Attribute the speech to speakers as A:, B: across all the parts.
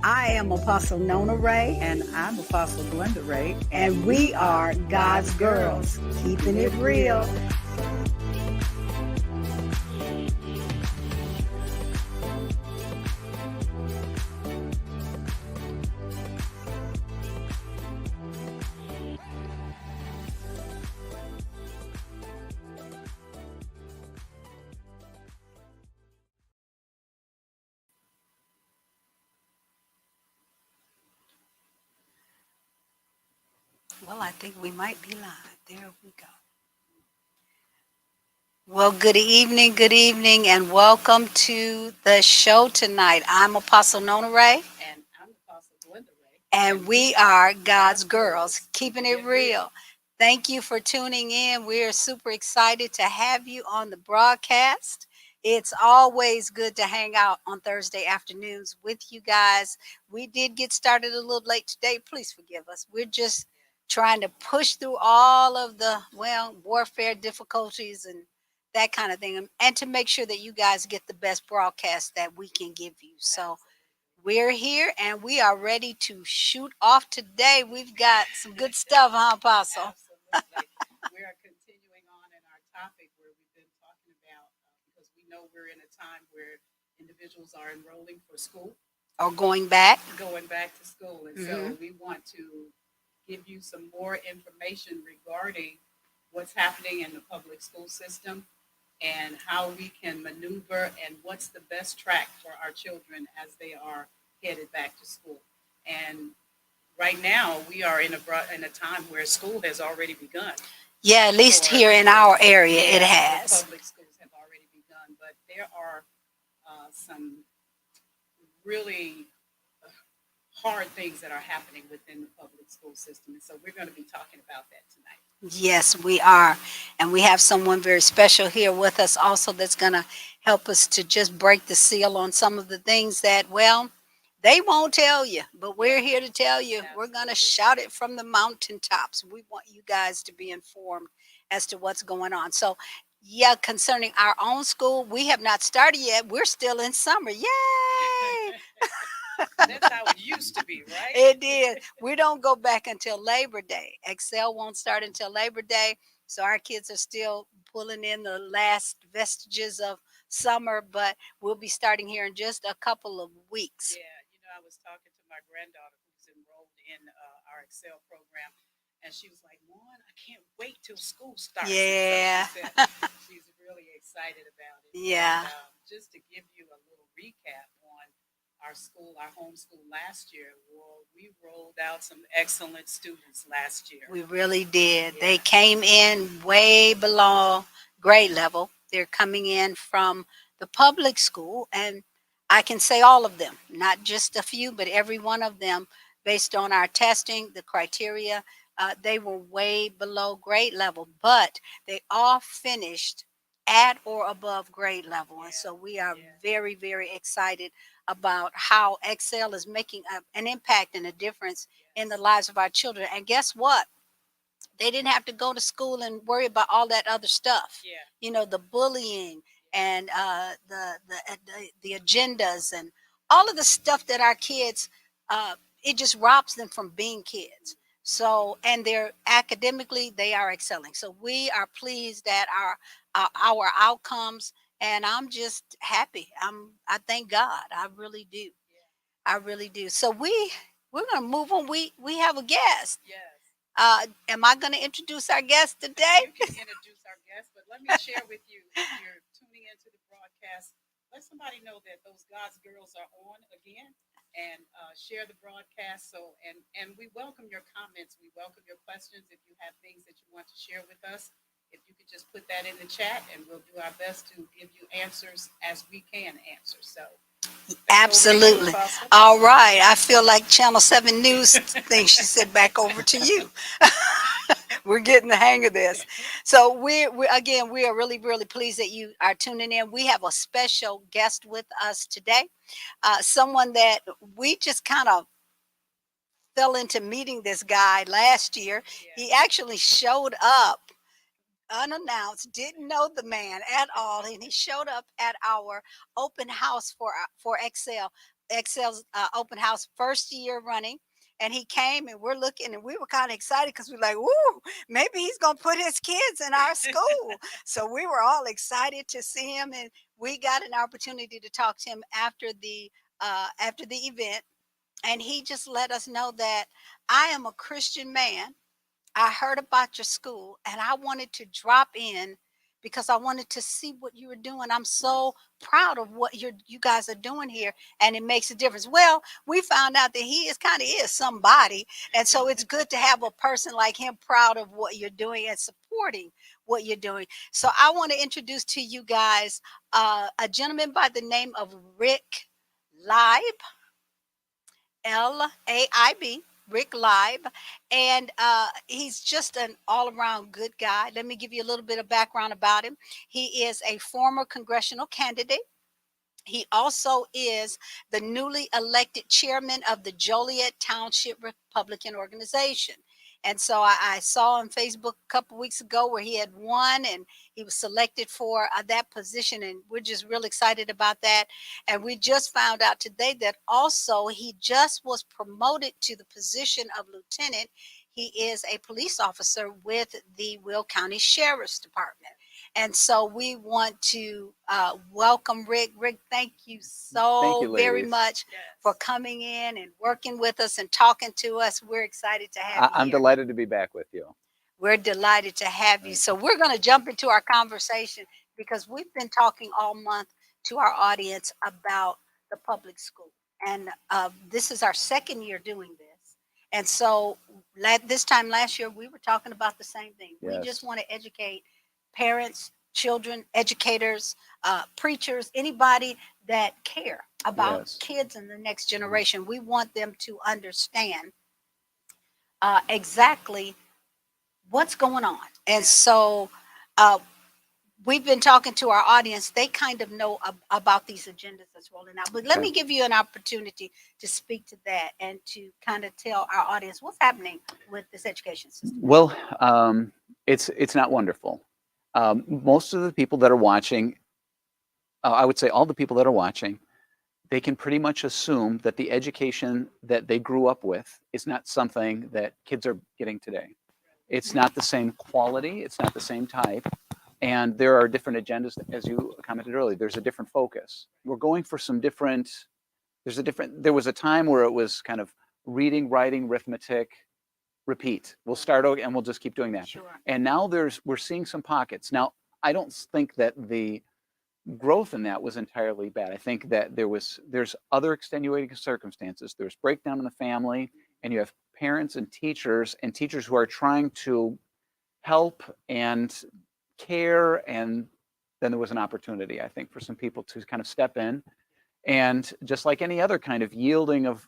A: I am Apostle Nona Ray,
B: And I'm Apostle Glenda Ray.
A: and we are God's girls, keeping it real. Well, I think we might be live. There we go. Well, good evening, and welcome to the show tonight. I'm Apostle Nona Ray,
B: And I'm Apostle Glenda Ray.
A: and we are God's girls, keeping it real. Thank you for tuning in. We're super excited to have you on the broadcast. It's always good to hang out on Thursday afternoons with you guys. We did get started a little late today. Please forgive us. We're just trying to push through all of the, warfare difficulties and that kind of thing, and to make sure that you guys get the best broadcast that we can give you. So we're here and we are ready to shoot off today. We've got some good stuff, huh, Apostle?
B: Absolutely. We are continuing on in our topic where we've been talking about, because we know we're in a time where individuals are enrolling for school,
A: Or going back.
B: going back to school. And so we want to give you some more information regarding what's happening in the public school system and how we can maneuver and what's the best track for our children as they are headed back to school. And right now, we are in a time where school has already begun.
A: Yeah, at least
B: For
A: here in our area, it
B: the
A: has.
B: public schools have already begun, but there are some really hard things that are happening within the public school system, and so we're going to be talking about that tonight.
A: Yes, we are. And we have someone very special here with us also that's going to help us to just break the seal on some of the things that, well, they won't tell you, but we're here to tell you. We're going to
B: Absolutely.
A: shout it from the mountaintops. We want you guys to be informed as to what's going on. So, yeah, concerning our own school, we have not started yet. We're still in summer. Yay!
B: That's how it used to be, right?
A: It is. We don't go back until Labor Day. Excel won't start until Labor Day. So our kids are still pulling in the last vestiges of summer, but we'll be starting here in just a couple of weeks.
B: Yeah, I was talking to my granddaughter who's enrolled in our Excel program, and she was like, "Mom, I can't wait till school starts."
A: Yeah.
B: And so she said she's really excited about it.
A: Yeah.
B: And, just to give you a little recap on our school, our homeschool last year, well, we rolled out some excellent students last year.
A: We really did. They
B: Yeah.
A: came in way below grade level. They're coming in from the public school, and I can say all of them, not just a few, but every one of them, based on our testing, the criteria, they were way below grade level, but they all finished at or above grade level. And
B: Yeah,
A: so we are
B: yeah,
A: very, very excited about how Excel is making an impact and a difference in the
B: yes,
A: lives of our children. And guess what? They didn't have to go to school and worry about all that other stuff.
B: yeah,
A: The bullying
B: yeah,
A: and the agendas and all of the stuff that our kids, it just robs them from being kids. So, and they're academically, they are excelling. So we are pleased at our outcomes, and I'm just happy. I thank God. I really do.
B: yeah,
A: I really do. So we're gonna move on. We have a guest.
B: yes.
A: Am I going to introduce our guest today?
B: You can introduce our guest, but let me share with you, if you're tuning into the broadcast, let somebody know that those God's girls are on again, and share the broadcast. So, and we welcome your comments. We welcome your questions. If you have things that you want to share with us, if you could just put that in the chat, and we'll do our best to give you answers as we can answer. So, back over to you,
A: Absolutely.
B: Apostle.
A: All right. I feel like Channel 7 News thing. She said back over to you. We're getting the hang of this. So we again, we are really, really pleased that you are tuning in. We have a special guest with us today, someone that we just kind of fell into meeting this guy last year. He
B: Yes.
A: actually showed up unannounced, didn't know the man at all, and he showed up at our open house for Excel. Excel's open house, first year running. And he came and we're looking and we were kind of excited because we're like, "Ooh, maybe he's gonna put his kids in our school." So we were all excited to see him, and we got an opportunity to talk to him after the event. And he just let us know that I am a Christian man. I heard about your school and I wanted to drop in because I wanted to see what you were doing. I'm so proud of what you guys are doing here, and it makes a difference. Well, we found out that he is kind of is somebody, and so it's good to have a person like him proud of what you're doing and supporting what you're doing. So I want to introduce to you guys a gentleman by the name of Rick Live. Laib, Rick Live, and he's just an all-around good guy. Let me give you a little bit of background about him. He is a former congressional candidate. He also is the newly elected chairman of the Joliet Township Republican Organization. And so I saw on Facebook a couple weeks ago where he had won and he was selected for that position. And we're just real excited about that. And we just found out today that also he just was promoted to the position of lieutenant. He is a police officer with the Will County Sheriff's Department. And so we want to welcome Rick. Rick, thank you
C: Thank
A: so
C: you,
A: very
C: ladies.
A: much for
B: Yes.
A: coming in and working with us and talking to us. We're excited to have you
C: I'm
A: here.
C: delighted to be back with you.
A: We're delighted to have you.
C: Right.
A: So we're going to jump into our conversation because we've been talking all month to our audience about the public school. And this is our second year doing this. And so this time last year, we were talking about the same thing. We just
C: Yes.
A: want to educate parents, children, educators, preachers, anybody that care about
C: Yes.
A: kids in the next generation. We want them to understand exactly what's going on. And
B: Yes.
A: so uh, we've been talking to our audience. They kind of know about these agendas that's rolling out. But let
C: Okay.
A: me give you an opportunity to speak to that and to kind of tell our audience what's happening with this education system.
C: Well, it's not wonderful. Most of the people that are watching, I would say all the people that are watching, they can pretty much assume that the education that they grew up with is not something that kids are getting today. It's not the same quality. It's not the same type. And there are different agendas, as you commented earlier. There's a different focus. We're going for some different. There was a time where it was kind of reading, writing, arithmetic, repeat. We'll start over and we'll just keep doing that.
A: Sure.
C: And now we're seeing some pockets. Now, I don't think that the growth in that was entirely bad. I think that there's other extenuating circumstances. There's breakdown in the family, and you have parents and teachers who are trying to help and care, and then there was an opportunity, I think, for some people to kind of step in, and just like any other kind of yielding of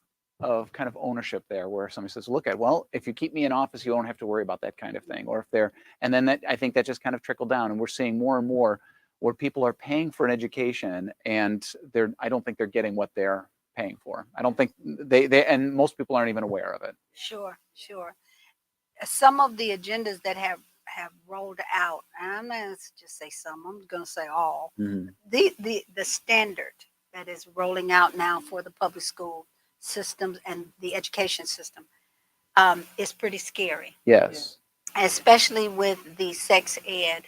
C: kind of ownership there, where somebody says, look, well, if you keep me in office, you won't have to worry about that kind of thing. Or if they're, and then that, I think that just kind of trickled down, and we're seeing more and more where people are paying for an education, and I don't think they're getting what they're paying for. I don't think and most people aren't even aware of it.
A: Sure, sure. Some of the agendas that have rolled out, and I'm not going to just say some, I'm going to say all.
C: Mhm.
A: The standard that is rolling out now for the public school systems and the education system is pretty scary,
C: Yes.
A: especially with the sex ed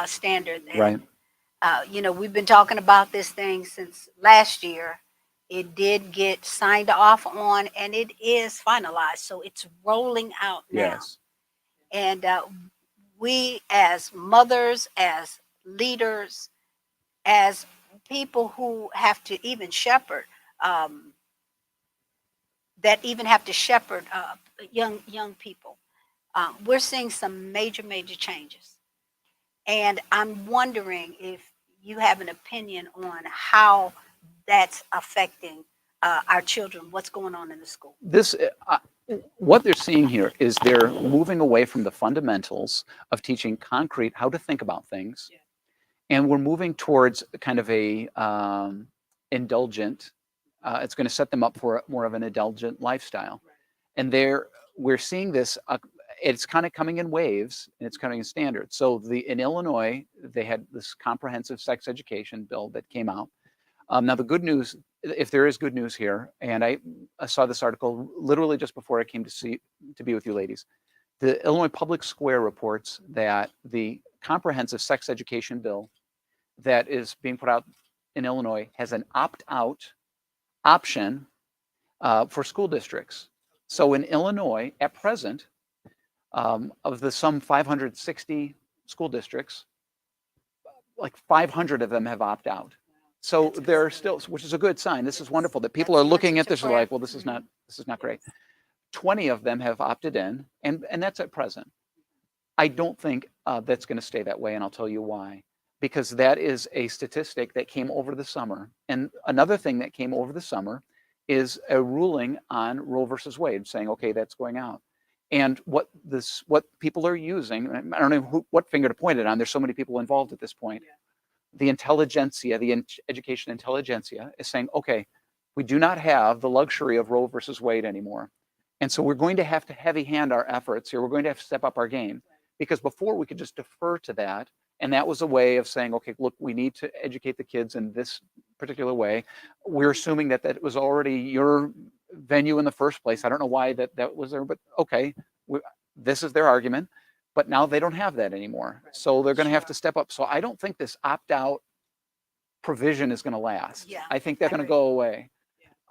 A: standard.
C: Right.
A: We've been talking about this thing since last year. It did get signed off on and it is finalized. So it's rolling out now.
C: Yes.
A: And we, as mothers, as leaders, as people who have to even shepherd, um, that even have to shepherd young people, we're seeing some major changes. And I'm wondering if you have an opinion on how that's affecting our children, what's going on in the school.
C: This what they're seeing here is they're moving away from the fundamentals of teaching concrete how to think about things,
B: Yeah.
C: and we're moving towards kind of a indulgent. It's going to set them up for more of an indulgent lifestyle,
B: Right.
C: and we're seeing this. It's kind of coming in waves, and it's coming in standards. So in Illinois, they had this comprehensive sex education bill that came out. Now, the good news, if there is good news here, and I saw this article literally just before I came to be with you ladies. The Illinois Public Square reports that the comprehensive sex education bill that is being put out in Illinois has an opt-out option for school districts. So in Illinois, at present, of the some 560 school districts, like 500 of them have opt out. So there are still, which is a good sign. This is wonderful that people are looking at this and like, well, this is not great. 20 of them have opted in, and that's at present. I don't think that's going to stay that way, and I'll tell you why. Because that is a statistic that came over the summer. And another thing that came over the summer is a ruling on Roe versus Wade saying, okay, that's going out. And what people are using, I don't know what finger to point it on. There's so many people involved at this point.
B: Yeah.
C: The intelligentsia, the education intelligentsia is saying, okay, we do not have the luxury of Roe versus Wade anymore. And so we're going to have to heavy hand our efforts here. We're going to have to step up our game, because before we could just defer to that. And that was a way of saying, okay, look, we need to educate the kids in this particular way. We're assuming that that was already your venue in the first place. I don't know why that was there, but okay, this is their argument. But now they don't have that anymore. So they're going to have to step up. So I don't think this opt-out provision is going to last.
A: Yeah,
C: I think they're going to go away.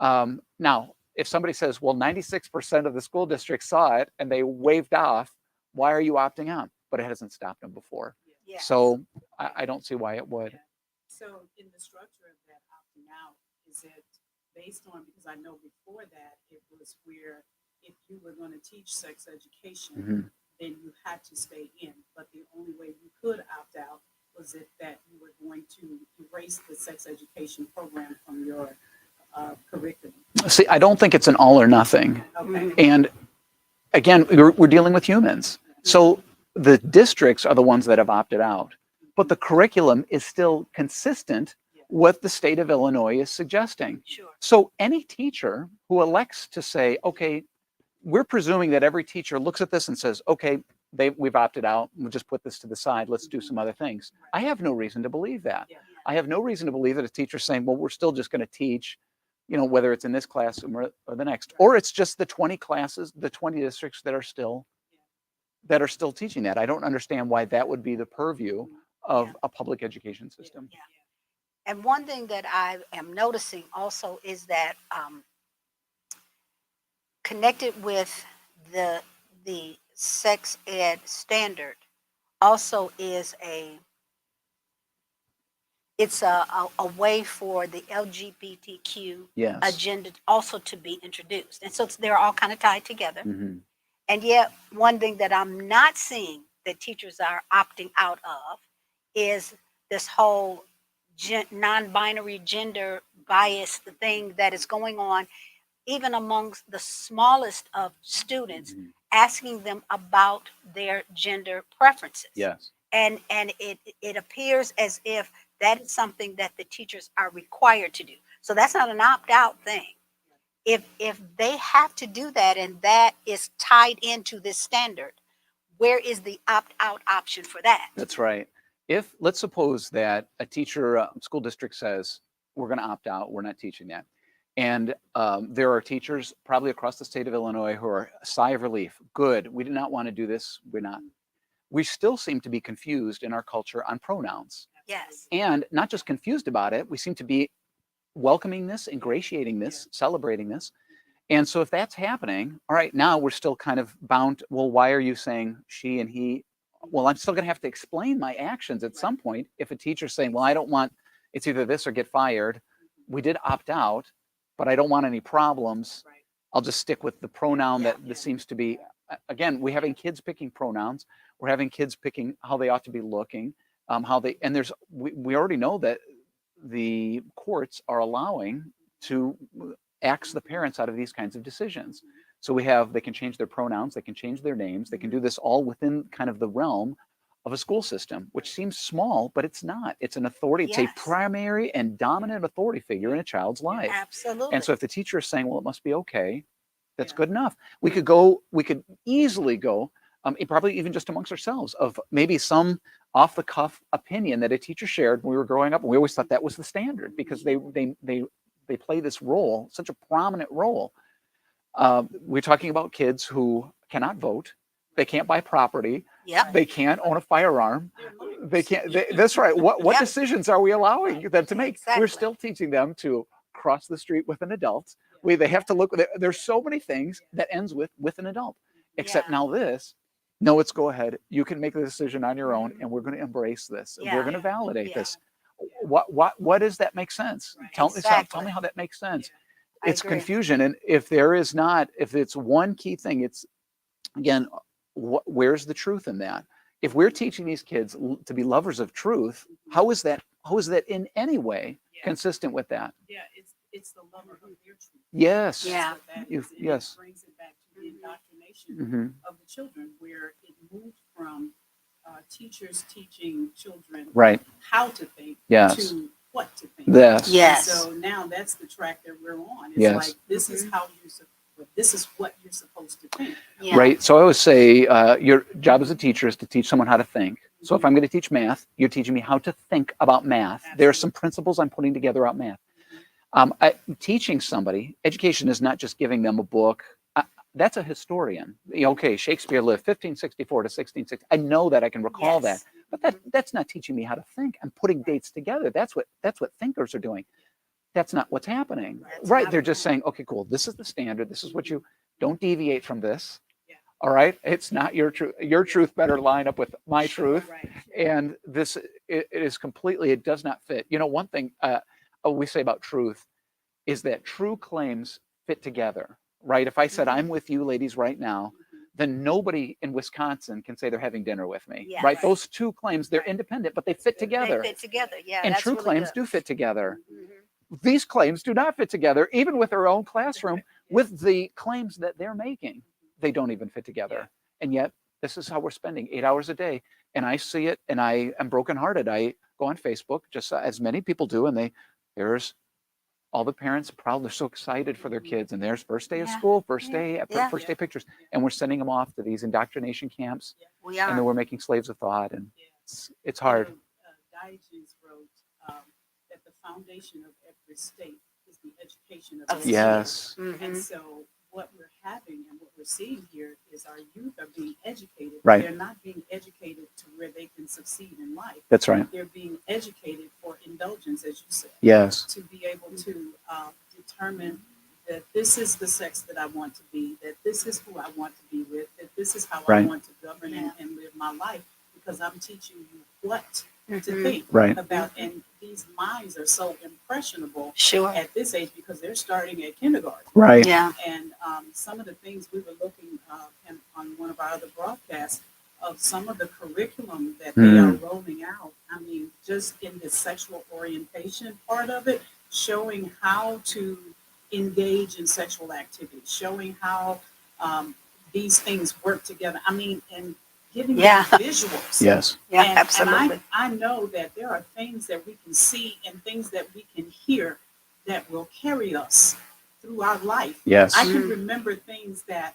C: Now, if somebody says, well, 96% of the school districts saw it and they waved off, why are you opting out? But it hasn't stopped them before.
A: Yes.
C: So I don't see why it would.
B: Yeah. So in the structure of that opting out, is it based on, because I know before that it was where if you were going to teach sex education, then you had to stay in. But the only way you could opt out was that you were going to erase the sex education program from your curriculum.
C: See, I don't think it's an all or nothing.
B: Okay.
C: And again, we're dealing with humans. So the districts are the ones that have opted out, but the curriculum is still consistent with the state of Illinois is suggesting.
A: Sure.
C: So any teacher who elects to say, okay, we're presuming that every teacher looks at this and says, okay, we've opted out, we'll just put this to the side, let's do some other things. I have no reason to believe that.
B: Yeah.
C: I have no reason to believe that a teacher's saying, well, we're still just going to teach, whether it's in this classroom or the next, or it's just the 20 classes, the 20 districts that are still teaching that. I don't understand why that would be the purview of a public education system.
A: Yeah. And one thing that I am noticing also is that connected with the sex ed standard also is it's a way for the LGBTQ
C: Yes.
A: agenda also to be introduced. And so they're all kind of tied together.
C: Mhm.
A: And yet, one thing that I'm not seeing that teachers are opting out of is this whole non-binary gender bias, the thing that is going on even amongst the smallest of students, asking them about their gender preferences.
C: Yes.
A: And it appears as if that is something that the teachers are required to do. So that's not an opt-out thing. If they have to do that and that is tied into this standard, where is the opt-out option for that?
C: That's right. Let's suppose that a teacher, school district says, we're going to opt out, we're not teaching that. And there are teachers probably across the state of Illinois who are a sigh of relief. Good, we do not want to do this, we're not. We still seem to be confused in our culture on pronouns.
A: Yes.
C: And not just confused about it, we seem to be welcoming this, ingratiating this, celebrating this. And so if that's happening, all right, now we're still kind of bound. Well, why are you saying she and he? Well, I'm still going to have to explain my actions at some point. If a teacher's saying, well, I don't want, it's either this or get fired. We did opt out, but I don't want any problems. I'll just stick with the pronoun that this seems to be. Again, we're having kids picking pronouns. We're having kids picking how they ought to be looking, we already know that the courts are allowing to axe the parents out of these kinds of decisions. So they can change their pronouns, they can change their names, they can do this all within kind of the realm of a school system, which seems small, but it's not. It's an authority. It's a
A: Yes.
C: primary and dominant authority figure in a child's life.
A: Absolutely.
C: And so if the teacher is saying, well, it must be okay, that's
B: Yeah.
C: good enough. We could easily go, probably even just amongst ourselves, of maybe some off the cuff opinion that a teacher shared when we were growing up. And we always thought that was the standard because they play this role, such a prominent role. We're talking about kids who cannot vote, they can't buy property,
A: Yep.
C: they can't own a firearm,
B: They're minors.
C: they can't. That's right. What
A: Yep.
C: decisions are we allowing them to make?
A: Exactly.
C: We're still teaching them to cross the street with an adult. They have to look. There's so many things that ends with an adult. Except
A: Yeah.
C: now this. No, it's go ahead. You can make the decision on your own, and we're going to embrace this.
A: Yeah.
C: We're going to validate
A: Yeah.
C: this. What does that make sense?
B: Right.
C: Tell
A: Exactly.
C: me how that makes sense.
A: I
C: It's
A: agree.
C: confusion, and if it's one key thing, it's again, where's the truth in that? If we're teaching these kids to be lovers of truth, how is that in any way
B: Yeah.
C: consistent with that?
B: Yeah, it's the lover of their truth.
C: Yes.
A: Yeah.
B: That's what that
C: You-
B: is. And
C: yes.
B: It brings it back to the indoctrination
C: Hmm.
B: of the children, where it moved from teachers teaching children
C: Right.
B: how to think
C: Yes.
B: to what to think.
C: Yes.
A: Yes.
B: And so now that's the track that we're on. It's
C: Yes.
B: like this is how this is what you're supposed to think.
A: Yeah.
C: Right. So I always say your job as a teacher is to teach someone how to think. So if I'm going to teach math, you're teaching me how to think about math. There are some principles I'm putting together about math. Teaching somebody, education is not just giving them a book. That's a historian. Okay, Shakespeare lived 1564 to 1660. I know that, I can recall that.
A: Yes.
C: But that's not teaching me how to think. I'm putting dates together. That's what thinkers are doing. That's not what's happening.
A: That's
C: Right.
A: not
C: They're
A: what-
C: just saying, okay, cool. This is the standard. This is what you don't deviate from this.
B: Yeah.
C: All right. It's not your truth. Your truth better line up with my truth.
B: Right.
C: And this, it is completely, it does not fit. One thing we say about truth is that true claims fit together, right? If I said, I'm with you ladies right now, then nobody in Wisconsin can say they're having dinner with me,
A: Yeah.
C: right?
B: Right.
C: Those two claims, they're independent, but they fit together.
A: They fit together. Yeah.
C: And
A: that's
C: true
A: really
C: claims
A: good.
C: do fit together.
A: Mhm.
C: These claims do not fit together, even with their own classroom, with the claims that they're making. They don't even fit together. And yet, this is how we're spending 8 hours a day. And I see it, and I am brokenhearted. I go on Facebook, just as many people do, and there's all the parents proud. They're so excited for their kids, and there's first day of
A: Yeah.
C: school, first
A: Yeah.
C: day,
A: Yeah.
C: first day pictures, and we're sending them off to these indoctrination camps,
A: We
C: and then
A: are.
C: we're making slaves of thought, and
B: Yeah.
C: it's hard.
B: Diogenes wrote that the foundation of every state is the education of
A: Of
B: those
A: the
C: Yes.
B: children. And
A: Mhm.
B: so what we're having and what we're seeing here is our youth are being educated.
C: Right.
B: They're not being educated to where they can succeed in life.
C: That's right.
B: They're being educated for indulgence, as you said,
C: Yes.
B: to be able to determine that this is the sex that I want to be, that this is who I want to be with, that this is how I
C: Right.
B: want to govern and live my life, because I'm teaching you what to
A: Mhm.
B: think
C: Right.
B: about. And these minds are so impressionable
A: Sure.
B: at this age because they're starting at kindergarten.
C: Right.
A: Yeah.
B: And some of the things we were looking on one of our other broadcasts of some of the curriculum that they are rolling out. I mean, just in the sexual orientation part of it, showing how to engage in sexual activity, showing how these things work together. I mean, and giving
A: Yeah.
B: them visuals.
C: Yes.
A: Yeah.
B: And
A: Absolutely.
B: I know that there are things that we can see and things that we can hear that will carry us through our life.
C: Yes.
B: I can remember things that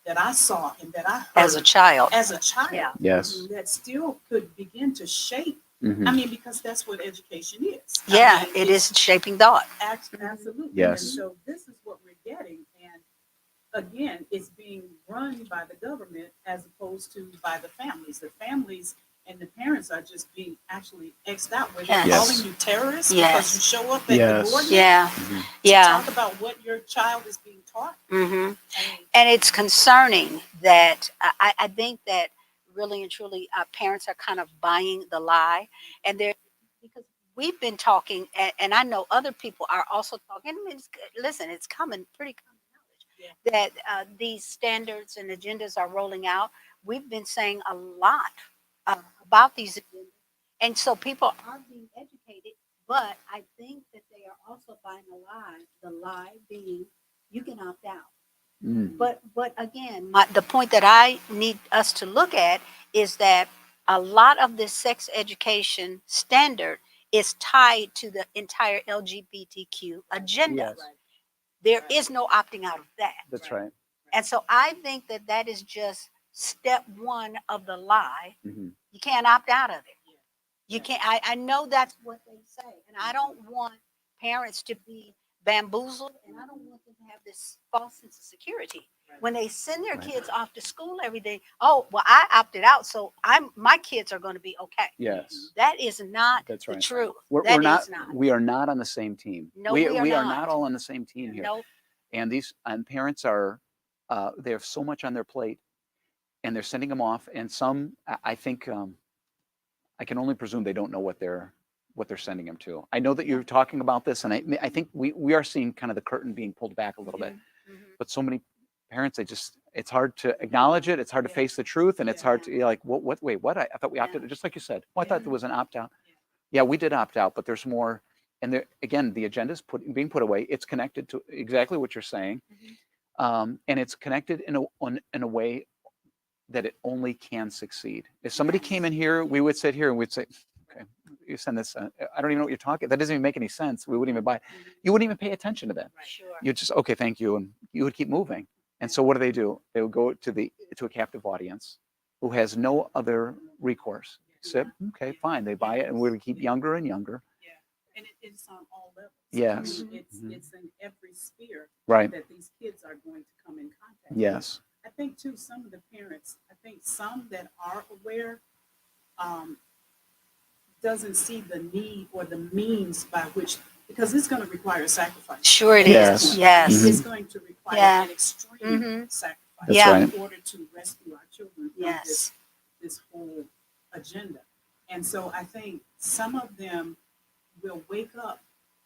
B: I saw and that I heard
A: As a child.
B: as a child
A: Yeah.
C: Yes.
B: that still could begin to shape.
C: Mhm.
B: I mean, because that's what education is.
A: Yeah.
B: I mean,
A: It
B: it's
A: is shaping thought.
B: absolutely.
C: Yes.
B: And so this is what we're getting. And again, it's being run by the government as opposed to by the families. The families and the parents are just being actually X'd out, where they're
A: Yes.
B: calling you terrorists
A: Yes.
B: because you show up at
C: Yes.
B: the board meeting
A: Yeah.
C: Mhm.
B: to
A: Yeah.
B: talk about what your child is being taught.
A: hmm
B: I mean,
A: And it's concerning that I think that really and truly parents are kind of buying the lie. And they're because we've been talking, and I know other people are also talking. I mean, listen, it's pretty common knowledge
B: Yeah.
A: that these standards and agendas are rolling out. We've been saying a lot about these agendas. And so people are being educated, but I think that they are also buying a lie, the lie being you can opt out.
C: Mm.
A: But again, the point that I need us to look at is that a lot of this sex education standard is tied to the entire LGBTQ agenda.
C: Yes,
A: There
B: Right.
A: is no opting out of that.
C: that's
B: Right.
C: right.
A: And so I think that that is just step one of the lie.
C: Mhm.
A: You can't opt out of it.
B: Yeah.
A: You
B: Yeah.
A: can't. I know that's what they say, and I don't want parents to be bamboozled, and I don't want them to have this false sense of security
B: Right.
A: when they send their
C: Right.
A: kids off to school every day. Oh, well, I opted out, so my kids are going to be okay.
C: Yes,
A: That is not
C: that's
A: the
C: right.
A: truth.
C: We're
A: That
C: not.
A: is not.
C: We are not on the same team.
A: No, we are
C: we are
A: not.
C: not all on the same team here.
A: No,
C: And these parents are. They have so much on their plate, and they're sending them off. And some, I think, I can only presume they don't know what they're sending them to. I know that you're talking about this, and I think we are seeing kind of the curtain being pulled back a little bit.
A: Mhm.
C: But so many parents, it's hard to acknowledge it. It's hard to
B: Yeah.
C: face the truth, and it's
B: Yeah.
C: hard to, you're like, what, wait, what? I thought we
A: Yeah.
C: opted, just like you said. Oh, I thought there
B: Yeah.
C: was an opt out.
B: Yeah.
C: Yeah, we did opt out, but there's more. And there, again, the agenda is being put away. It's connected to exactly what you're saying. And it's connected in a way that it only can succeed. If somebody
A: Yes.
C: came in here, we would sit here and we'd say, okay, you send this, I don't even know what you're talking, that doesn't even make any sense. We wouldn't even buy it. You wouldn't even pay attention to that.
B: Right.
A: Sure.
C: You'd just, okay, thank you. And you would keep moving. And so what do? They would go to a captive audience who has no other recourse. Except, okay, fine, they buy it, and we would keep younger and younger.
B: Yeah. And it's on all levels.
C: Yes.
B: I mean,
C: Mhm.
B: it's in every sphere
C: Right.
B: that these kids are going to come in contact with.
C: Yes.
B: I think too, some of the parents, I think some that are aware, doesn't see the need or the means by which, because it's going to require sacrifice.
A: Sure it
C: Yes.
A: is. Yes.
B: It's going to require
A: Yeah.
B: an extreme
A: Mhm.
B: sacrifice
C: That's
A: Yeah.
C: right.
B: in order to rescue our children from
A: Yes.
B: this whole agenda. And so I think some of them will wake up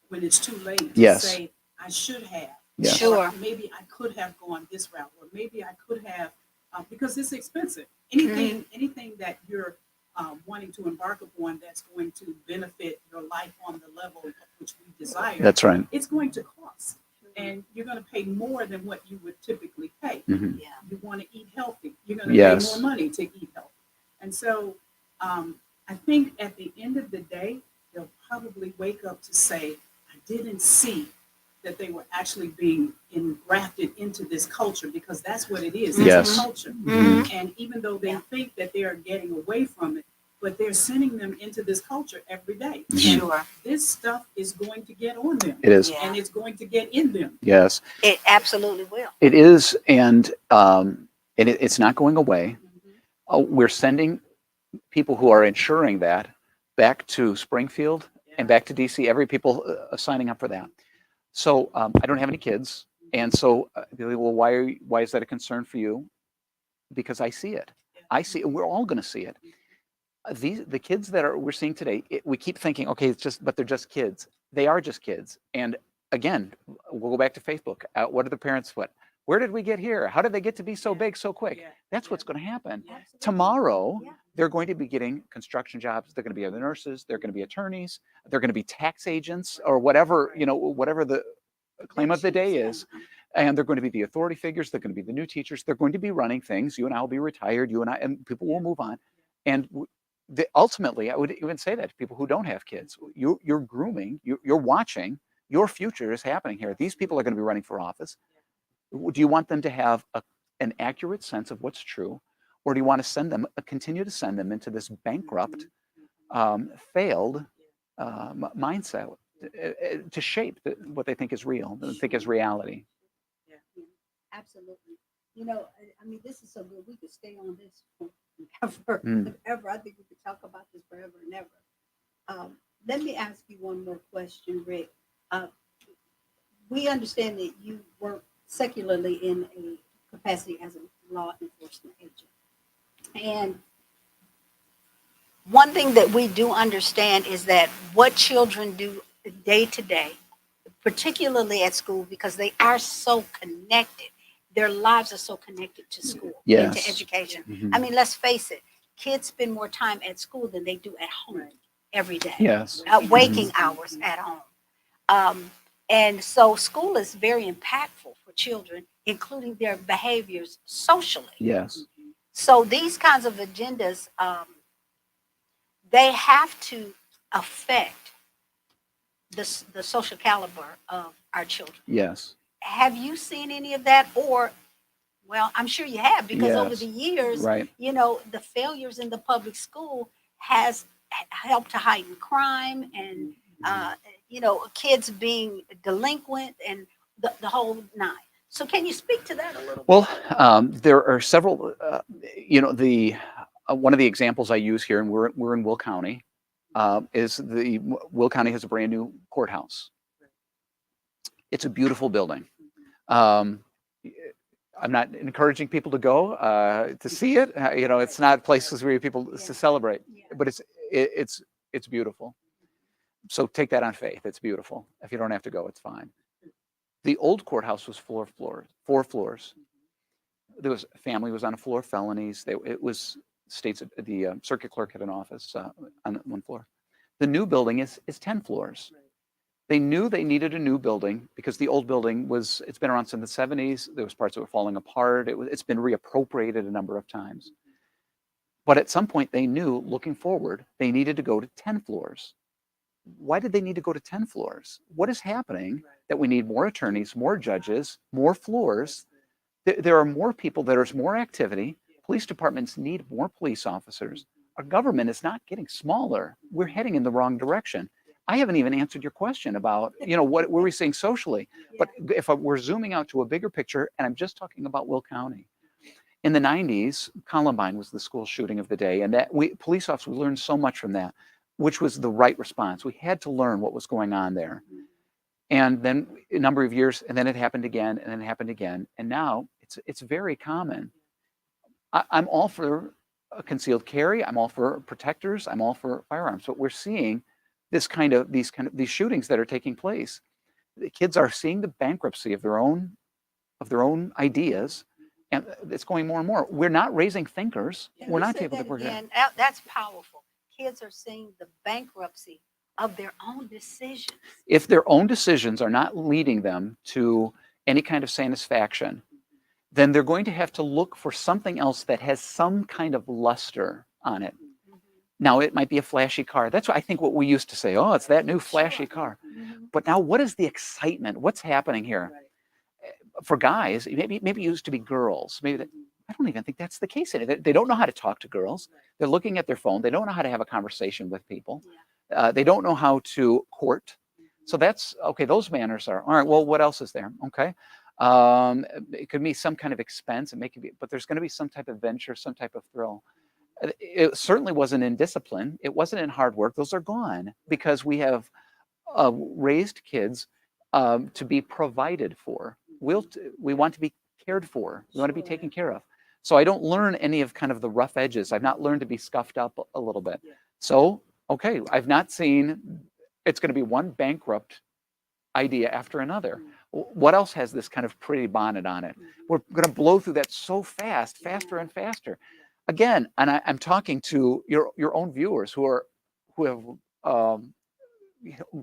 B: when it's too late to
C: Yes.
B: say, I should have.
C: Yes.
A: Sure.
B: Or maybe I could have gone this route, or maybe I could have, because it's expensive. Anything that you're wanting to embark upon that's going to benefit your life on the level of which we desire,
C: That's right.
B: it's going to cost. And you're going to pay more than what you would typically pay.
C: Mhm.
A: Yeah.
B: You want to eat healthy, you're going to
C: Yes.
B: pay more money to eat healthy. And so I think at the end of the day, they'll probably wake up to say, I didn't see that they were actually being engrafted into this culture, because that's what it is. It's
C: Yes.
B: a culture.
A: Mhm.
B: And even though they
A: Yeah.
B: think that they are getting away from it, but they're sending them into this culture every day.
C: Mhm.
B: And
A: Sure.
B: this stuff is going to get on them.
C: It is.
A: Yeah.
B: And it's going to get in them.
C: Yes,
A: It absolutely will.
C: it is. And it's not going away. We're sending people who are ensuring that back to Springfield and back to DC. Every people signing up for that. So I don't have any kids, and so well, why is that a concern for you? Because I see it. I see it. We're all going to see it. The kids that we're seeing today, we keep thinking, okay, but they're just kids. They are just kids. And again, we'll go back to Facebook. What are the parents? Where did we get here? How did they get to be so big so quick?
B: Yeah.
C: That's what's going to happen.
B: Yeah.
C: Tomorrow,
A: Yeah.
C: they're going to be getting construction jobs. They're going to be the nurses. They're going to be attorneys. They're going to be tax agents or whatever, whatever the claim of the day is. And they're going to be the authority figures. They're going to be the new teachers. They're going to be running things. You and I will be retired. And people will move on. And ultimately, I would even say that to people who don't have kids, you're grooming, you're watching, your future is happening here. These people are going to be running for office. Do you want them to have an accurate sense of what's true, or do you want to continue to send them into this bankrupt, failed mindset to shape what they think is real, think is reality?
A: Absolutely. I mean, this is so good. We could stay on this forever,
C: Mm.
A: ever. I think we could talk about this forever and ever. Let me ask you one more question, Rick. We understand that you work secularly in a capacity as a law enforcement agent. And one thing that we do understand is that what children do day to day, particularly at school, because they are so connected, their lives are so connected to school, and
C: Yes.
A: to education.
C: Mhm.
A: I mean, let's face it, kids spend more time at school than they do at home every day.
C: Yes.
A: Waking hours at home. And so school is very impactful for for children, including their behaviors socially.
C: Yes.
A: So these kinds of agendas, they have to affect the social caliber of our children.
C: Yes.
A: Have you seen any of that? Or, well, I'm sure you have, because over
C: Yes.
A: the years,
C: Right.
A: the failures in the public school has helped to heighten crime and, kids being delinquent and the whole nine. So can you speak to that a little bit?
C: Well, there are several. The one of the examples I use here, and we're in Will County, is Will County has a brand new courthouse. It's a beautiful building. I'm not encouraging people to go to see it. It's not places where people to celebrate, but it's beautiful. So take that on faith. It's beautiful. If you don't have to go, it's fine. The old courthouse was four floors. There was family was on a floor, felonies. It was states the circuit clerk had an office on one floor. The new building is 10 floors. They knew they needed a new building because the old building it's been around since the 70s. There was parts that were falling apart. It's been reappropriated a number of times. But at some point they knew, looking forward, they needed to go to 10 floors. Why did they need to go to 10 floors? What is happening that we need more attorneys, more judges, more floors? There are more people, there's more activity. Police departments need more police officers. Our government is not getting smaller. We're heading in the wrong direction. I haven't even answered your question about, what were we seeing socially? But if we're zooming out to a bigger picture, and I'm just talking about Will County. In the 90s, Columbine was the school shooting of the day, and police officers learned so much from that, which was the right response. We had to learn what was going on there. And then a number of years, and then it happened again, and then it happened again. And now it's very common. I'm all for concealed carry. I'm all for protectors. I'm all for firearms. But we're seeing these shootings that are taking place. The kids are seeing the bankruptcy of their own ideas, and it's going more and more. We're not raising thinkers.
A: Can
C: We're
A: you
C: not
A: say
C: able to
A: that
C: work.
A: again? That's powerful. Kids are seeing the bankruptcy of their own decisions.
C: If their own decisions are not leading them to any kind of satisfaction, then they're going to have to look for something else that has some kind of luster on it. Now, it might be a flashy car. That's what I think what we used to say. Oh, it's that new flashy car. But now what is the excitement? What's happening here? For guys, maybe it used to be girls. I don't even think that's the case. They don't know how to talk to girls. They're looking at their phone. They don't know how to have a conversation with people. They don't know how to court. So that's, okay, those manners are, all right, well, what else is there? Okay. It could be some kind of expense, but there's going to be some type of venture, some type of thrill. It certainly wasn't in discipline. It wasn't in hard work. Those are gone because we have raised kids to be provided for. We want to be cared for. We want to be taken care of. So I don't learn any of kind of the rough edges. I've not learned to be scuffed up a little bit. So, okay, I've not seen, it's going to be one bankrupt idea after another. What else has this kind of pretty bonnet on it? We're going to blow through that so fast, faster and faster. Again, and I'm talking to your own viewers who have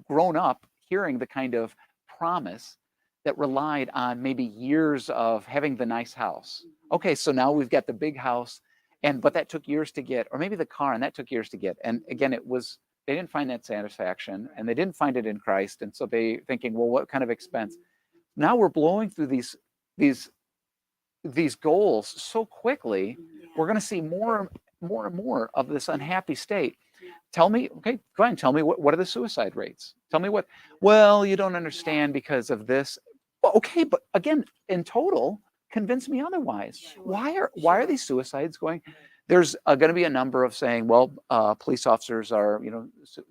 C: grown up hearing the kind of promise that relied on maybe years of having the nice house. Okay, so now we've got the big house, but that took years to get, or maybe the car, and that took years to get. And again, they didn't find that satisfaction, and they didn't find it in Christ, and so they thinking, well, what kind of expense? Now we're blowing through these goals so quickly. We're going to see more and more of this unhappy state. Tell me, okay, go ahead and tell me what are the suicide rates? Tell me well, you don't understand because of this. Well, okay, but again, in total, convince me otherwise. Why are these suicides going? There's going to be a number of saying, well, police officers are,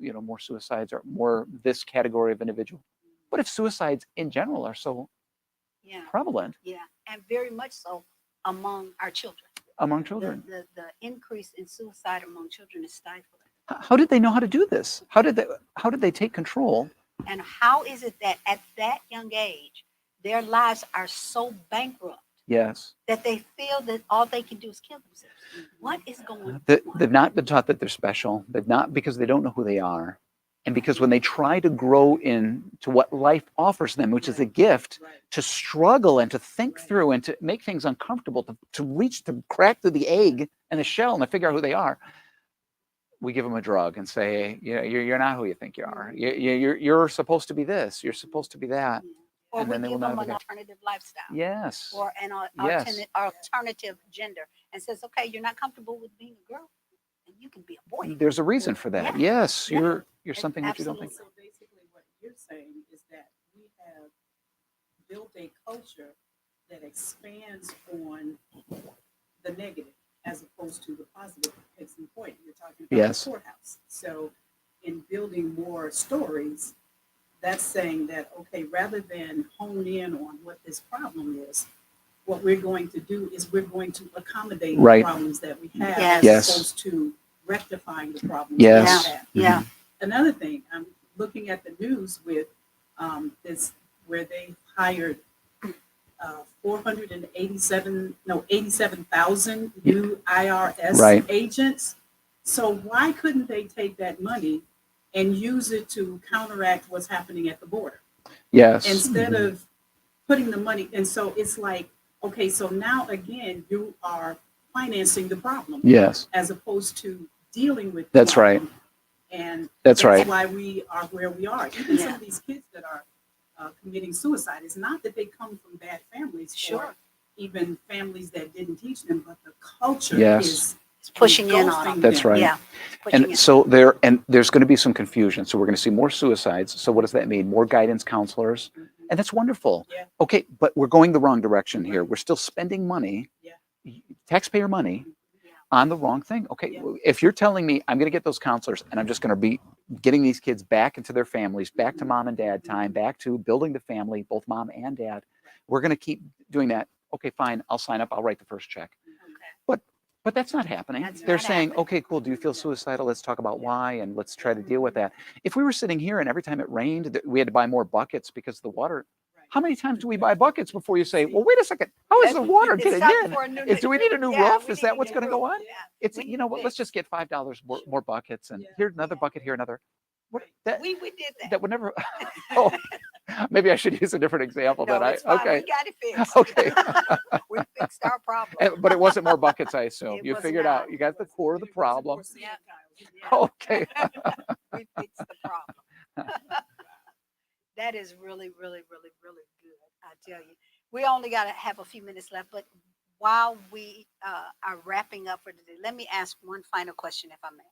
C: more suicides or more this category of individual. What if suicides in general are so prevalent?
A: Yeah, and very much so among our children.
C: Among children.
A: The increase in suicide among children is stifling.
C: How did they know how to do this? How did they take control?
A: And how is it that at that young age, their lives are so bankrupt?
C: Yes.
A: That they feel that all they can do is kill themselves. What is going on?
C: They've not been taught that they're special. They've not, because they don't know who they are. And because when they try to grow into what life offers them, which is a gift,
B: Right.
C: to struggle and to think
B: Right.
C: through and to make things uncomfortable, to crack through the egg and the shell and to figure out who they are, we give them a drug and say, you're not who you think you are. You're supposed to be this. You're supposed to be that.
A: Or
C: And
A: we
C: then they will
A: give them
C: never
A: an
C: get.
A: alternative lifestyle.
C: Yes.
A: Or an
C: Yes.
A: alternative gender, and says, okay, you're not comfortable with being a girl, and you can be a boy.
C: There's a reason for that.
A: Yeah.
C: Yes.
A: Yeah.
C: You're something that you don't think.
B: So basically, what you're saying is that we have built a culture that expands on the negative as opposed to the positive. Case in point, you're talking about
C: Yes.
B: the courthouse. So, in building more stories, that's saying that, okay, rather than hone in on what this problem is, what we're going to do is we're going to accommodate
C: Right.
B: the problems that we have
A: Yes.
B: as
C: Yes.
B: opposed to rectifying the problems
C: Yes.
B: that we have.
A: Yeah.
B: Another thing, I'm looking at the news with this where they hired 87,000 new IRS
C: Right.
B: agents. So why couldn't they take that money and use it to counteract what's happening at the border
C: Yes.
B: instead of putting the money? And so it's like, okay, so now again, you are financing the problem
C: Yes.
B: as opposed to dealing with the
C: That's right.
B: problem. And
C: That's right.
B: why we are where we are. Even some
A: Yeah.
B: of these kids that are committing suicide, it's not that they come from bad families
A: Sure.
B: or even families that didn't teach them, but the culture
C: Yes.
B: is
A: It's pushing in on
B: engulfing
A: them.
C: That's
B: them.
C: right.
A: Yeah. It's pushing in.
C: And so there's going to be some confusion. So we're going to see more suicides. So what does that mean? More guidance counselors.
B: Mhm.
C: And that's wonderful.
B: Yeah.
C: Okay, but we're going the wrong direction here.
B: Right.
C: We're still spending money,
B: Yeah.
C: taxpayer money,
A: Yeah.
C: on the wrong thing. Okay,
B: Yeah.
C: if you're telling me I'm going to get those counselors and I'm just going to be getting these kids back into their families, back to mom and dad time, back to building the family, both mom and dad, we're going to keep doing that. Okay, fine, I'll sign up. I'll write the first check.
A: Okay.
C: But that's not happening.
A: That's
C: They're
A: not
C: saying,
A: happening.
C: okay, cool. Do you feel suicidal? Let's talk about why and let's try to deal with that. If we were sitting here and every time it rained, we had to buy more buckets because the water. How many times do we buy buckets before you say, well, wait a second, how is the water
A: It's
C: getting
A: time
C: in?
A: for a new-
C: Do we need a new
A: Yeah,
C: roof?
A: we
C: Is
A: need
C: that
A: a
C: what's
A: new
C: going to go
A: roof.
C: on?
A: Yeah.
C: It's,
A: We need
C: you know
A: to
C: what, let's
A: fix.
C: just get $5 more buckets and
B: Yeah.
C: here's another bucket, here another. What, that,
A: We did that.
C: that would never, oh, maybe I should use a different example
A: No,
C: than
A: it's fine.
C: okay.
A: We got it fixed.
C: Okay.
A: We fixed our problem.
C: But it wasn't more buckets, I assume.
A: It
C: You
A: was
C: figured
A: not.
C: out, you got the core of the problem.
A: Yeah. Yeah.
C: Okay.
A: We fixed the problem. That is really, really, really, really good. I tell you, we only got to have a few minutes left, but while we are wrapping up for today, let me ask one final question, if I may.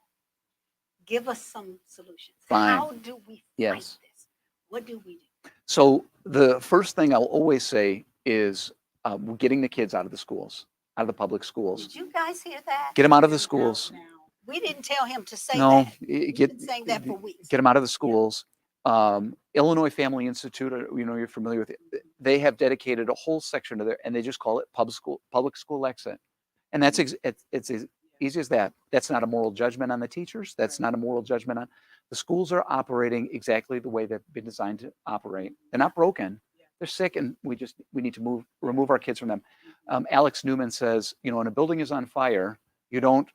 A: Give us some solutions.
C: Fine.
A: How do we fight
C: Yes.
A: this? What do we do?
C: So the first thing I'll always say is getting the kids out of the schools, out of the public schools.
A: Did you guys hear that?
C: Get them out of the schools.
A: We didn't tell him to say
C: No,
A: that. We've been saying that for weeks.
C: get them out of the schools. Illinois Family Institute, you're familiar with it. They have dedicated a whole section to there, and they just call it public school exit. And that's it's as easy as that. That's not a moral judgment on the teachers. That's not a moral judgment on the schools. Are operating exactly the way they've been designed to operate. They're not broken. They're sick, and we need to remove our kids from them. Alex Newman says, when a building is on fire, you don't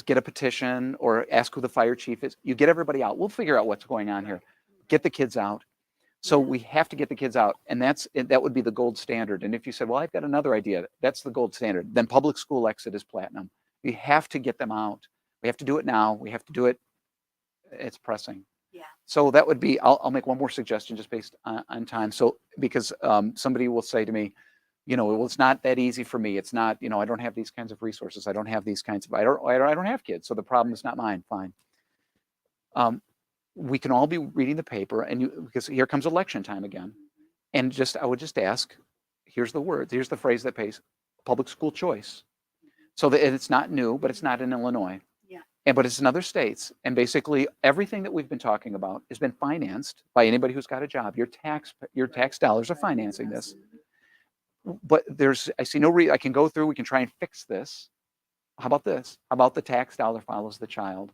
C: get a petition or ask who the fire chief is. You get everybody out. We'll figure out what's going on here. Get the kids out. So we have to get the kids out, and that would be the gold standard. And if you said, well, I've got another idea, that's the gold standard. Then public school exit is platinum. We have to get them out. We have to do it now. We have to do it. It's pressing.
A: Yeah.
C: So that would be, I'll make one more suggestion just based on time. So because somebody will say to me, well, it's not that easy for me. It's not, I don't have these kinds of resources. I don't have these kinds of, I don't have kids. So the problem is not mine. Fine. We can all be reading the paper because here comes election time again. And I would just ask, here's the phrase that pays: public school choice. So that it's not new, but it's not in Illinois. But it's in other states. And basically everything that we've been talking about has been financed by anybody who's got a job. Your tax dollars are financing this. But I see no reason. I can go through, we can try and fix this. How about this? How about the tax dollar follows the child?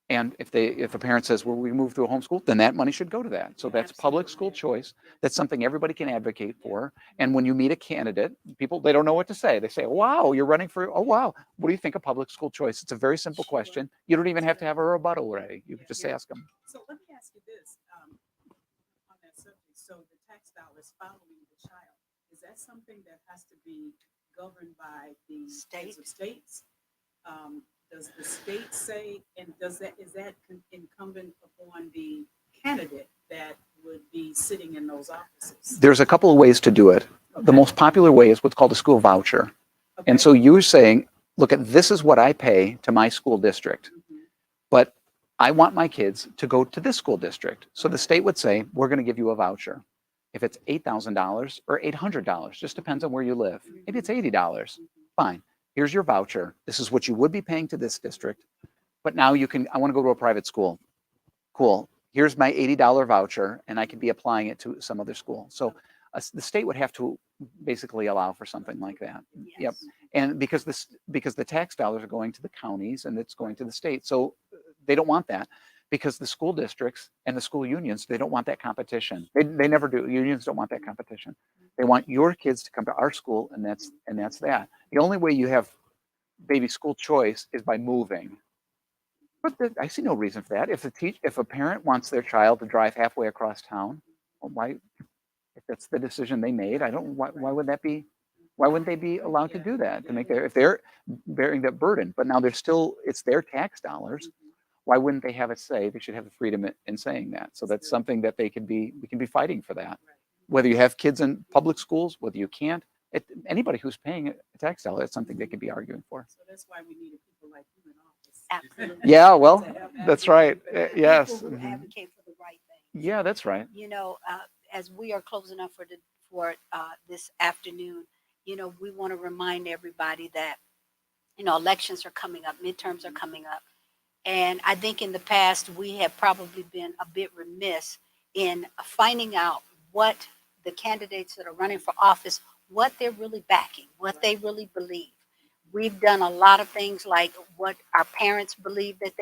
C: And if a parent says, well, we move to a homeschool, then that money should go to that. So that's public school choice. That's something everybody can advocate for. And when you meet a candidate, they don't know what to say. They say, wow, you're running for, oh, wow. What do you think of public school choice? It's a very simple question. You don't even have to have a rebuttal ready. You can just ask them.
B: So let me ask you dollars following the child. Is that something that has to be governed by the heads of states? Does the state say, and is that incumbent upon the candidate that would be sitting in those offices?
C: There's a couple of ways to do it. The
B: Okay.
C: most popular way is what's called a school voucher.
B: Okay.
C: And so you're saying, look, this is what I pay to my school district,
B: Mhm.
C: but I want my kids to go to this school district. So the state would say, we're going to give you a voucher. If it's $8,000 or $800, just depends on where you live. Maybe it's $80. Fine. Here's your voucher. This is what you would be paying to this district. But now you can, I want to go to a private school. Cool. Here's my $80 voucher, and I can be applying it to some other school. So the state would have to basically allow for something like that. Yep.
A: Yes.
C: And because the tax dollars are going to the counties and it's going to the state. So they don't want that, because the school districts and the school unions, they don't want that competition. They never do. Unions don't want that competition. They want your kids to come to our school, and that's that. The only way you have baby school choice is by moving. But I see no reason for that. If a parent wants their child to drive halfway across town, well, why? If that's the decision they made, why would that be? Why wouldn't they be allowed to do that, to make if they're bearing that burden? But now it's their tax dollars. Why wouldn't they have a say? They should have the freedom in saying that. So that's something that we can be fighting for that. Whether you have kids in public schools, whether you can't, anybody who's paying a tax dollar, that's something they could be arguing for.
B: So that's why we needed people like you in office.
A: Absolutely.
C: Yeah, well,
B: To have
C: that's right.
B: advocates.
C: Yes.
A: People who
C: Mhm.
A: advocate for the right thing.
C: Yeah, that's right.
A: You know, as we are closing up for this afternoon, you know, we want to remind everybody that, you know, elections are coming up, midterms are coming up. And I think in the past, we have probably been a bit remiss in finding out what the candidates that are running for office, what they're really backing, what they really believe. We've done a lot of things like what our parents believe that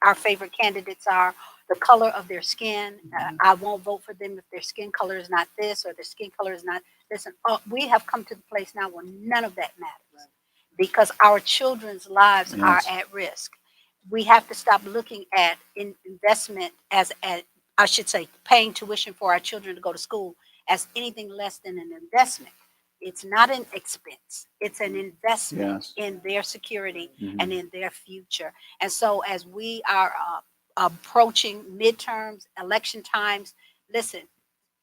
A: our favorite candidates are, the color of their skin. I won't vote for them if their skin color is not this or their skin color is not this. And we have come to the place now where none of that matters, because our children's lives are
C: Yes.
A: at risk. We have to stop looking at investment as I should say, paying tuition for our children to go to school as anything less than an investment. It's not an expense. It's an investment
C: Yes.
A: in their security
C: Mhm.
A: and in their future. And so as we are approaching midterms, election times, listen,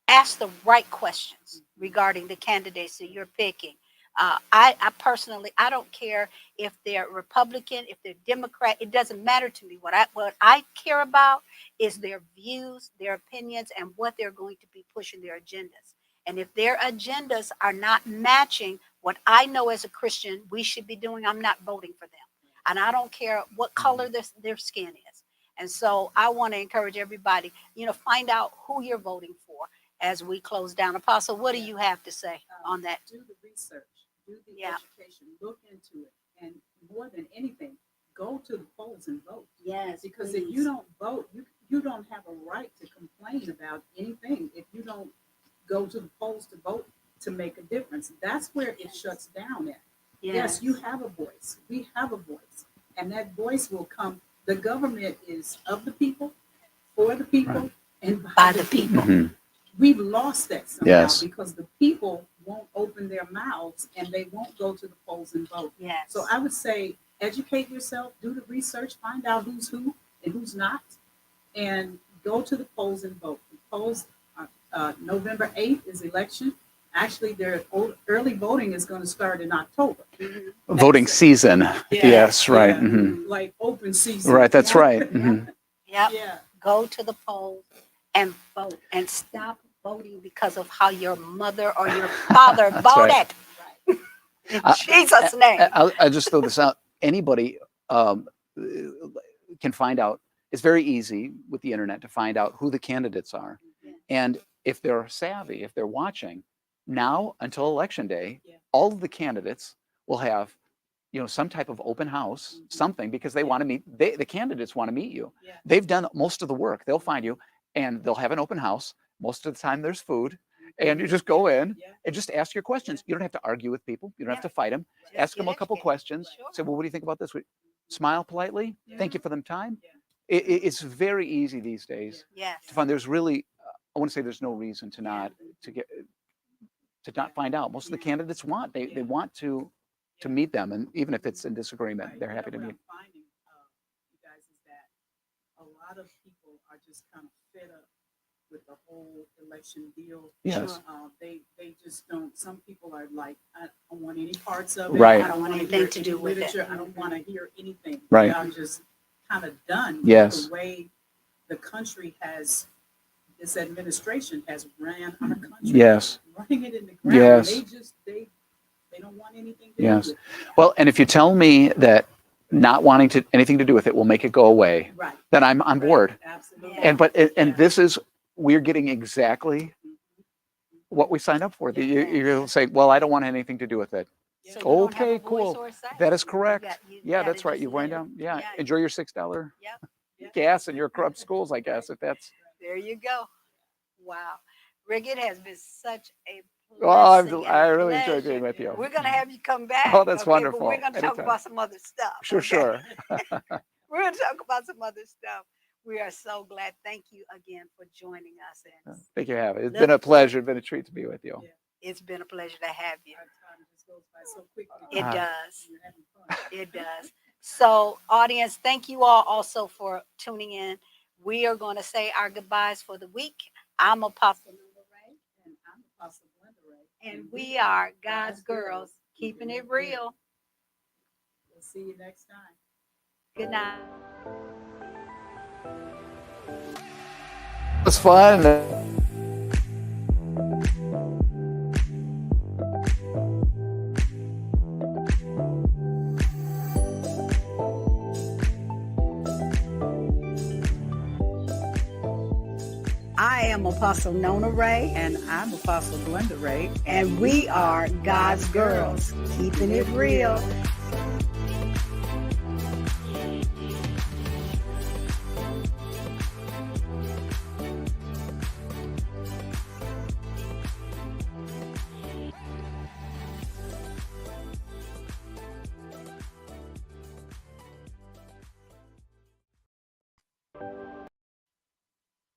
A: ask the right questions regarding the candidates that you're picking. I personally, I don't care if they're Republican, if they're Democrat. It doesn't matter to me. What I care about is their views, their opinions, and what they're going to be pushing their agendas. And if their agendas are not matching what I know as a Christian we should be doing, I'm not voting for them. And I don't care what color their skin is. And so I want to encourage everybody, you know, find out who you're voting for as we close down. Apostle, what do you have to say on that?
B: Do the research, do the
A: Yeah.
B: education, look into it, and more than anything, go to the polls and vote.
A: Yes,
B: Because if you don't vote, you don't have a right to complain about anything if you don't go to the polls to vote to make a difference. That's where it shuts down at. Yes, you have a voice. We have a voice. And that voice will come. The government is of the people, for the people,
C: Right.
B: and
A: By the people.
C: Mhm.
B: We've lost that somehow
C: Yes.
B: because the people won't open their mouths and they won't go to the polls and vote.
A: Yes.
B: So I would say educate yourself, do the research, find out who's who and who's not, and go to the polls and vote. The polls, November 8th is election. Actually, their early voting is going to start in October.
A: Mhm.
C: Voting season. Yes, right.
B: Yeah.
C: Mhm.
B: Like open season.
C: Right, that's right. Mhm.
A: Yep.
B: Yeah.
A: Go to the polls and vote, and stop voting because of how your mother or your father
C: That's
A: voted.
C: right.
A: In
C: I-
A: Jesus' name.
C: I'll just throw this out. Anybody can find out. It's very easy with the internet to find out who the candidates are. And if they're savvy, if they're watching, now until election day,
B: Yeah.
C: all of the candidates will have, you know, some type of open house, something, because they want to meet, the candidates want to meet you.
B: Yeah.
C: They've done most of the work. They'll find you and they'll have an open house. Most of the time there's food, and you just go in
B: Yeah.
C: and just ask your questions. You don't have to argue with people. You don't have to fight them.
A: Just
C: Ask them
A: get
C: a couple
A: educated.
C: questions.
A: Sure.
C: Say, well, what do you think about this? Smile politely.
B: Yeah.
C: Thank you for them time.
B: Yeah.
C: It's very easy these days
A: Yes.
C: to find. There's really I want to say there's no reason to not find out. Most of the candidates they want to meet them, and even if it's in disagreement,
B: Right.
C: they're happy to
B: What
C: meet.
B: I'm finding, you guys, is that a lot of people are just kind of fed up with the whole election deal.
C: Yes.
B: They just don't. Some people are like, I don't want any parts of it.
C: Right.
B: I don't want
A: Anything
B: anything
A: to
B: to
A: do
B: do
A: with it.
B: literature. I don't want to hear anything.
C: Right.
B: I'm just kind of done with
C: Yes.
B: the way the country has. This administration has ran our country.
C: Yes.
B: Running it in the ground.
C: Yes.
B: They don't want anything to
C: Yes.
B: do with it.
C: Well, and if you tell me that not wanting to anything to do with it will make it go away,
B: Right.
C: then I'm on board.
B: Absolutely.
A: Yeah.
C: And this is we're getting exactly what we signed up for. You'll say, well, I don't want anything to do with it.
A: So you don't have
C: Okay,
A: a voice
C: cool.
A: or a say.
C: That is correct.
A: You
C: Yeah,
A: gotta
C: that's right.
A: just
C: You're going
A: let it-
C: down. Yeah.
A: yeah.
C: Enjoy your $6
A: Yep.
C: gas in your corrupt schools, I guess, if that's.
A: There you go. Wow. Rick, it has been such a
C: Oh,
A: blessing and
C: I
A: a
C: really enjoyed
A: pleasure.
C: being with you.
A: We're going to have you come back.
C: Oh, that's
A: okay? But
C: wonderful.
A: we're going to talk
C: Anytime.
A: about some other stuff.
C: Sure,
A: okay?
C: sure.
A: We're going to talk about some other stuff. We are so glad. Thank you again for joining us. And
C: Thank you, have it. It's
A: Look-
C: been a pleasure. It's been a treat to be with you.
B: Yeah.
A: it's been a pleasure to have you.
B: Our time just goes by so quickly.
A: It
C: Ah.
A: does.
B: You're having fun.
A: It does. So, audience, thank you all also for tuning in. We are going to say our goodbyes for the week. I'm Apostle Nova Ray,
B: And I'm Apostle Glenda Ray.
A: and we are God's girls, keeping it real.
B: We'll see you next time.
A: Good night.
C: It was fun.
A: I am Apostle Nona Ray,
B: And I'm Apostle Glenda Ray.
A: and we are God's girls, keeping it real.